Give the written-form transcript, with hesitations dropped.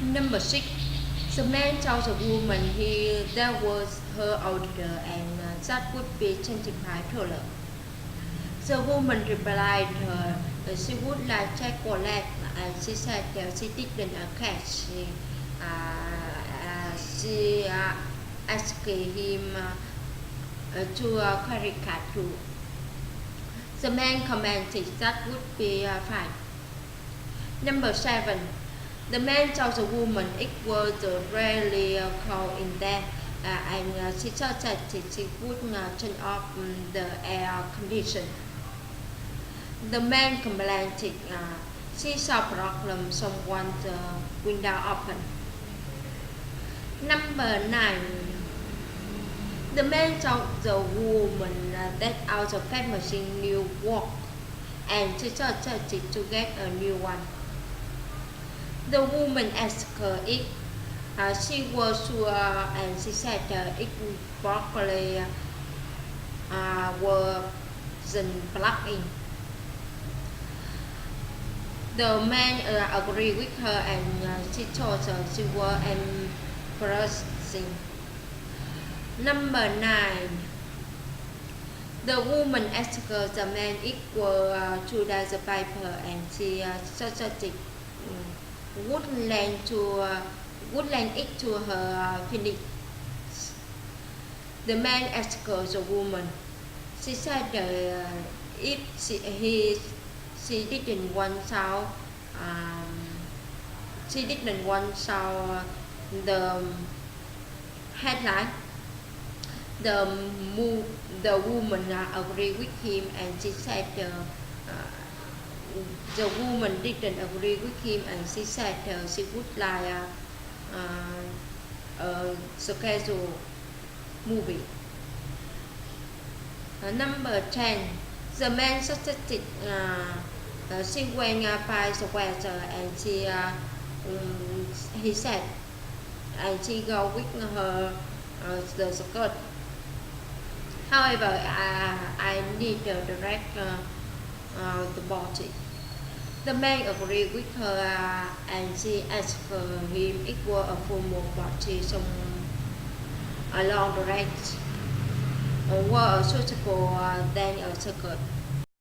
Number 6. The man told the woman there was her order and that would be $25. The woman replied she would like chocolate and she said she didn't cash. She asked him to carry cat too. The man commented that would be fine. Number 7. The man told the woman it was really cold in there and she thought that she would turn off the air conditioner. The man complained she saw problem someone the window open. Number 9. The man told the woman that our fax machine new work and she thought to get a new one. The woman asked her if she was sure and she said it probably wasn't plugged in. The man agreed with her and she told her she was embarrassing. Number 9. The woman asked the man if were to the paper and she suggested would lend it to her finish. The man asked the woman. She said if she didn't want the headline. The woman agreed with him and she said the woman didn't agree with him and she said she would like a schedule movie. Number 10. The man suggested she went by the weather and he said and she go with her the skirt. However, I need to direct the body. The man agreed with her and she asked him if were a formal body along the range or were suitable than a skirt.